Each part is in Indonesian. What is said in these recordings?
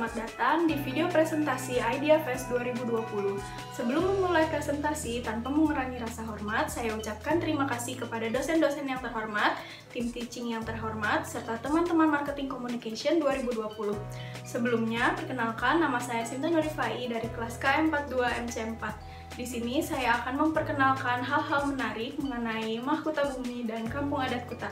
selamat datang di video presentasi Idea Fest 2020. Sebelum memulai presentasi, tanpa mengurangi rasa hormat, saya ucapkan terima kasih kepada dosen-dosen yang terhormat, tim teaching yang terhormat, serta teman-teman marketing communication 2020. Sebelumnya, perkenalkan nama saya Sinta Nurifai dari kelas KM42 MC4. Di sini saya akan memperkenalkan hal-hal menarik mengenai Mahkota Bumi dan Kampung Adat Kuta.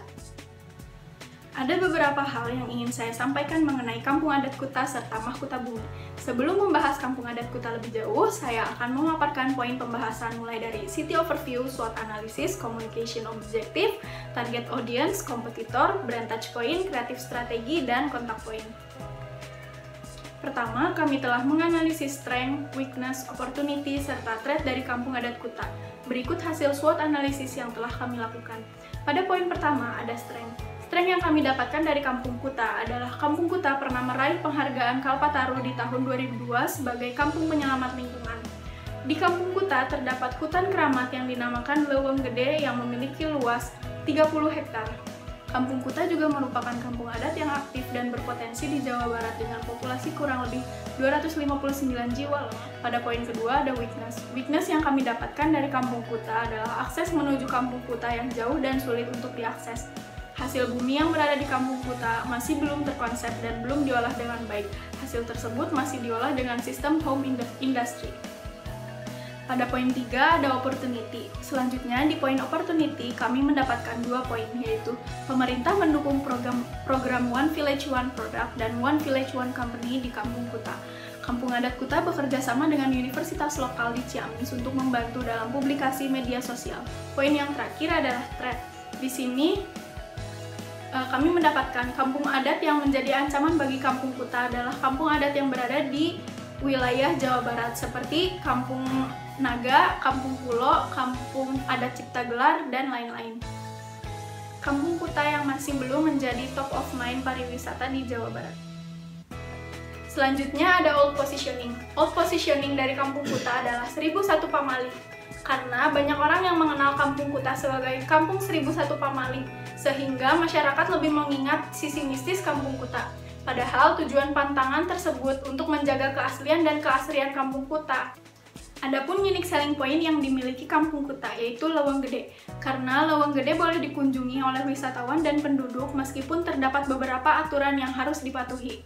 Ada beberapa hal yang ingin saya sampaikan mengenai Kampung Adat Kuta serta Mahkota Bumi. Sebelum membahas Kampung Adat Kuta lebih jauh, saya akan memaparkan poin pembahasan mulai dari City Overview, SWOT Analysis, Communication Objective, Target Audience, Kompetitor, Brand Touchpoint, Kreatif Strategi, dan Kontak Point. Pertama, kami telah menganalisis strength, weakness, opportunity, serta threat dari Kampung Adat Kuta. Berikut hasil SWOT Analysis yang telah kami lakukan. Pada poin pertama, ada strength. Strength yang kami dapatkan dari Kampung Kuta adalah Kampung Kuta pernah meraih penghargaan Kalpataru di tahun 2002 sebagai Kampung Penyelamat Lingkungan. Di Kampung Kuta terdapat hutan keramat yang dinamakan Leuweung Gede yang memiliki luas 30 hektar. Kampung Kuta juga merupakan kampung adat yang aktif dan berpotensi di Jawa Barat dengan populasi kurang lebih 259 jiwa. Pada poin kedua ada weakness. Weakness yang kami dapatkan dari Kampung Kuta adalah akses menuju Kampung Kuta yang jauh dan sulit untuk diakses. Hasil bumi yang berada di Kampung Kuta masih belum terkonsep dan belum diolah dengan baik. Hasil tersebut masih diolah dengan sistem home industry. Pada poin 3 ada opportunity. Selanjutnya di poin opportunity kami mendapatkan 2 poin, yaitu pemerintah mendukung program One Village One Product dan One Village One Company di Kampung Kuta. Kampung Adat Kuta bekerja sama dengan universitas lokal di Ciamis untuk membantu dalam publikasi media sosial. Poin yang terakhir adalah threat. Di sini kami mendapatkan kampung adat yang menjadi ancaman bagi Kampung Kuta adalah kampung adat yang berada di wilayah Jawa Barat seperti Kampung Naga, Kampung Pulo, Kampung Adat Cipta Gelar, dan lain-lain. Kampung Kuta yang masih belum menjadi top of mind pariwisata di Jawa Barat. Selanjutnya ada old positioning. Old positioning dari Kampung Kuta adalah 1001 Pamali. Karena banyak orang yang mengenal Kampung Kuta sebagai Kampung 1001 Pamali, sehingga masyarakat lebih mengingat sisi mistis Kampung Kuta. Padahal tujuan pantangan tersebut untuk menjaga keaslian dan keasrian Kampung Kuta. Adapun unique selling point yang dimiliki Kampung Kuta yaitu Leuweung Gede. Karena Leuweung Gede boleh dikunjungi oleh wisatawan dan penduduk meskipun terdapat beberapa aturan yang harus dipatuhi.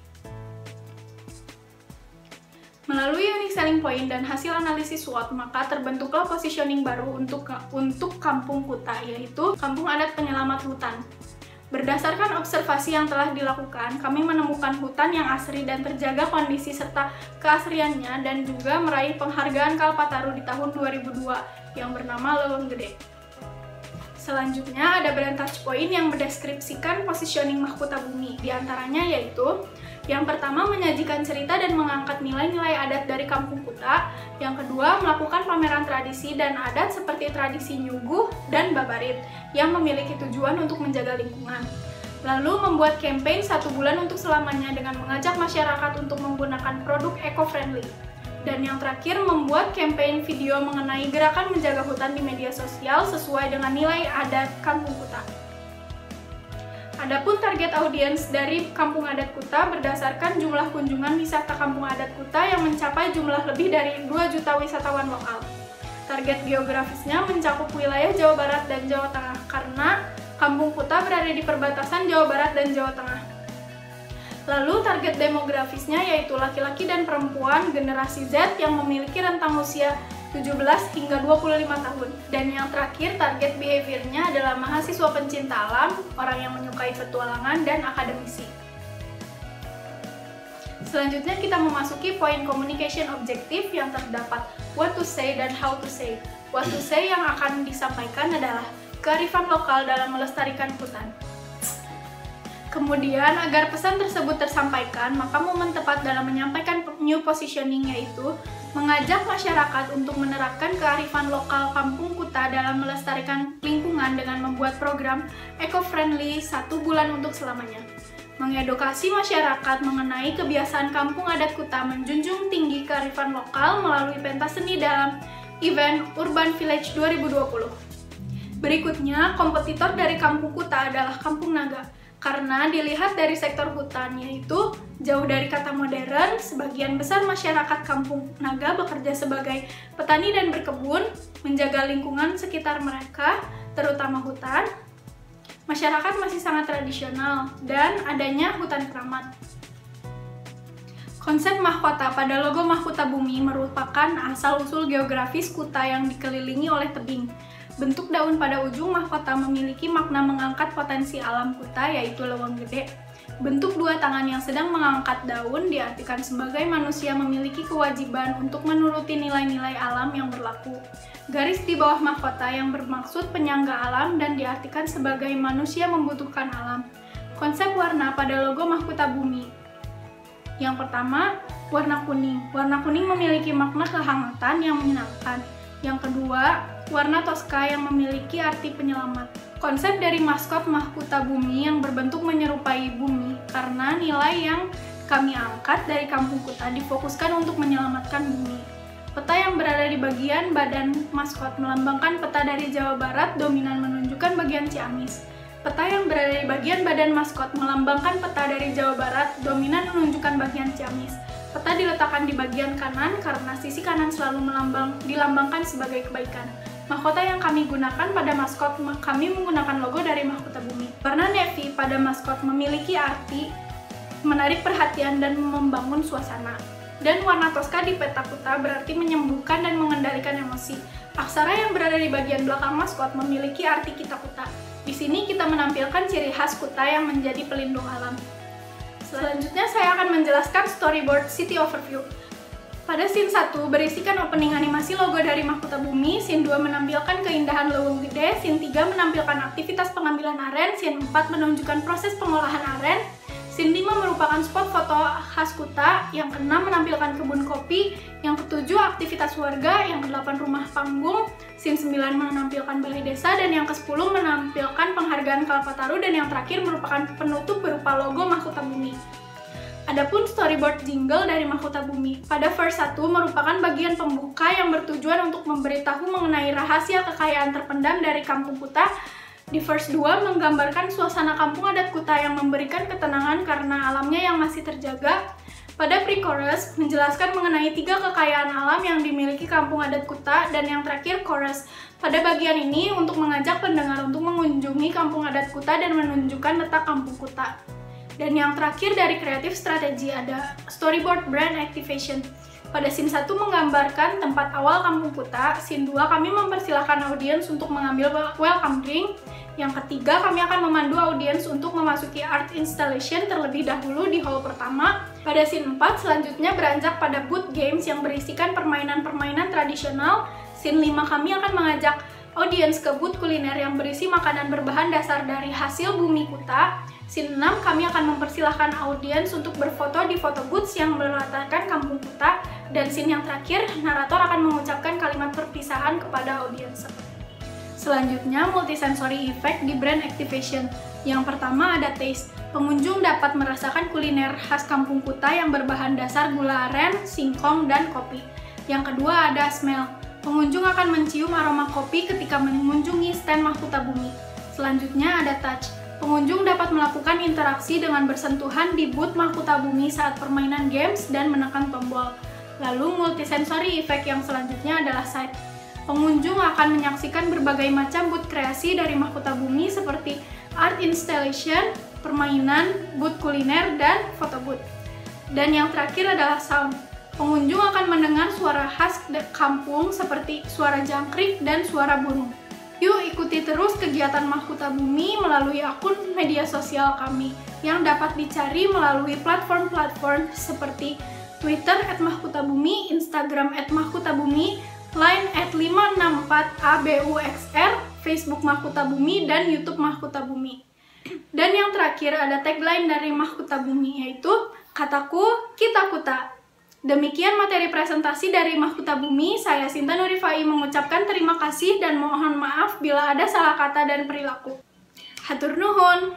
Melalui unique selling point dan hasil analisis SWOT, maka terbentuklah positioning baru untuk Kampung Kuta, yaitu Kampung Adat Penyelamat Hutan. Berdasarkan observasi yang telah dilakukan, kami menemukan hutan yang asri dan terjaga kondisi serta keasriannya dan juga meraih penghargaan Kalpataru di tahun 2002 yang bernama Leuweung Gede. Selanjutnya ada brand touchpoint yang mendeskripsikan positioning Mahkota Bumi, di antaranya yaitu yang pertama, menyajikan cerita dan mengangkat nilai-nilai adat dari Kampung Kuta. Yang kedua, melakukan pameran tradisi dan adat seperti tradisi Nyuguh dan Babarit yang memiliki tujuan untuk menjaga lingkungan. Lalu, membuat campaign 1 bulan untuk selamanya dengan mengajak masyarakat untuk menggunakan produk eco-friendly. Dan yang terakhir, membuat campaign video mengenai gerakan menjaga hutan di media sosial sesuai dengan nilai adat Kampung Kuta. Adapun target audiens dari Kampung Adat Kuta berdasarkan jumlah kunjungan wisata Kampung Adat Kuta yang mencapai jumlah lebih dari 2 juta wisatawan lokal. Target geografisnya mencakup wilayah Jawa Barat dan Jawa Tengah karena Kampung Kuta berada di perbatasan Jawa Barat dan Jawa Tengah. Lalu target demografisnya yaitu laki-laki dan perempuan generasi Z yang memiliki rentang usia 17 hingga 25 tahun. Dan yang terakhir, target behaviornya adalah mahasiswa pencinta alam, orang yang menyukai petualangan, dan akademisi. Selanjutnya kita memasuki poin communication objective yang terdapat what to say dan how to say. What to say yang akan disampaikan adalah kearifan lokal dalam melestarikan hutan. Kemudian, agar pesan tersebut tersampaikan, maka momen tepat dalam menyampaikan new positioning yaitu mengajak masyarakat untuk menerapkan kearifan lokal Kampung Kuta dalam melestarikan lingkungan dengan membuat program eco-friendly 1 bulan untuk selamanya. Mengedukasi masyarakat mengenai kebiasaan Kampung Adat Kuta menjunjung tinggi kearifan lokal melalui pentas seni dalam event Urban Village 2020. Berikutnya, kompetitor dari Kampung Kuta adalah Kampung Naga. Karena dilihat dari sektor hutan, yaitu jauh dari kata modern, sebagian besar masyarakat Kampung Naga bekerja sebagai petani dan berkebun, menjaga lingkungan sekitar mereka, terutama hutan. Masyarakat masih sangat tradisional, dan adanya hutan keramat. Konsep mahkota pada logo Mahkota Bumi merupakan asal-usul geografis Kuta yang dikelilingi oleh tebing. Bentuk daun pada ujung mahkota memiliki makna mengangkat potensi alam Kuta, yaitu leuweung gede. Bentuk dua tangan yang sedang mengangkat daun diartikan sebagai manusia memiliki kewajiban untuk menuruti nilai-nilai alam yang berlaku. Garis di bawah mahkota yang bermaksud penyangga alam dan diartikan sebagai manusia membutuhkan alam. Konsep warna pada logo Mahkota Bumi. Yang pertama, warna kuning. Warna kuning memiliki makna kehangatan yang menyenangkan. Yang kedua, warna toska yang memiliki arti penyelamat. Konsep dari maskot Mahkota Bumi yang berbentuk menyerupai bumi karena nilai yang kami angkat dari Kampung Kuta difokuskan untuk menyelamatkan bumi. Peta yang berada di bagian badan maskot melambangkan peta dari Jawa Barat dominan menunjukkan bagian Ciamis. Peta yang berada di bagian badan maskot melambangkan peta dari Jawa Barat dominan menunjukkan bagian Ciamis. Peta diletakkan di bagian kanan karena sisi kanan selalu dilambangkan sebagai kebaikan. Mahkota yang kami gunakan pada maskot, kami menggunakan logo dari Mahkota Bumi. Warna navy pada maskot memiliki arti menarik perhatian dan membangun suasana. Dan warna toska di peta Kuta berarti menyembuhkan dan mengendalikan emosi. Aksara yang berada di bagian belakang maskot memiliki arti kita Kuta. Di sini kita menampilkan ciri khas Kuta yang menjadi pelindung alam. Selanjutnya saya akan menjelaskan storyboard City Overview. Pada scene 1 berisikan opening animasi logo dari Mahkota Bumi, scene 2 menampilkan keindahan leuweung gede, scene 3 menampilkan aktivitas pengambilan aren, scene 4 menunjukkan proses pengolahan aren, scene 5 merupakan spot foto khas Kuta, yang ke-6 menampilkan kebun kopi, yang ke-7 aktivitas warga, yang ke-8 rumah panggung, scene 9 menampilkan balai desa, dan yang ke-10 menampilkan penghargaan Kalpataru, dan yang terakhir merupakan penutup berupa logo Mahkota Bumi. Adapun storyboard jingle dari Mahkota Bumi pada verse 1 merupakan bagian pembuka yang bertujuan untuk memberitahu mengenai rahasia kekayaan terpendam dari Kampung Kuta. Di verse 2 menggambarkan suasana kampung adat Kuta yang memberikan ketenangan karena alamnya yang masih terjaga. Pada pre-chorus menjelaskan mengenai 3 kekayaan alam yang dimiliki kampung adat Kuta, dan yang terakhir chorus. Pada bagian ini untuk mengajak pendengar untuk mengunjungi kampung adat Kuta dan menunjukkan letak kampung Kuta. Dan yang terakhir dari kreatif strategi ada storyboard brand activation. Pada scene 1 menggambarkan tempat awal Kampung Kuta, scene 2 kami mempersilahkan audiens untuk mengambil welcome drink. Yang ketiga, kami akan memandu audiens untuk memasuki art installation terlebih dahulu di hall pertama. Pada scene 4 selanjutnya beranjak pada booth games yang berisikan permainan-permainan tradisional. Scene 5 kami akan mengajak audiens ke booth kuliner yang berisi makanan berbahan dasar dari hasil bumi Kuta. Scene 6 kami akan mempersilahkan audiens untuk berfoto di photo booths yang berlatarkan Kampung Kuta. Dan scene yang terakhir, narator akan mengucapkan kalimat perpisahan kepada audiens. Selanjutnya, multisensory effect di brand activation. Yang pertama ada taste. Pengunjung dapat merasakan kuliner khas Kampung Kuta yang berbahan dasar gula aren, singkong, dan kopi. Yang kedua ada smell. Pengunjung akan mencium aroma kopi ketika mengunjungi stand Mahkota Bumi. Selanjutnya ada touch. Pengunjung dapat melakukan interaksi dengan bersentuhan di booth Mahkota Bumi saat permainan games dan menekan tombol. Lalu multisensory effect yang selanjutnya adalah sight. Pengunjung akan menyaksikan berbagai macam booth kreasi dari Mahkota Bumi seperti art installation, permainan, booth kuliner, dan photo booth. Dan yang terakhir adalah sound. Pengunjung akan mendengar suara khas kampung seperti suara jangkrik dan suara burung. Yuk ikuti terus kegiatan Mahkota Bumi melalui akun media sosial kami yang dapat dicari melalui platform-platform seperti Twitter @mahkotabumi, Instagram @mahkotabumi, Line @564abuxr, Facebook Mahkota Bumi, dan YouTube Mahkota Bumi. Dan yang terakhir ada tagline dari Mahkota Bumi yaitu kataku kita Kuta. Demikian materi presentasi dari Mahkota Bumi. Saya Sinta Nurifai mengucapkan terima kasih dan mohon maaf bila ada salah kata dan perilaku. Hatur nuhun.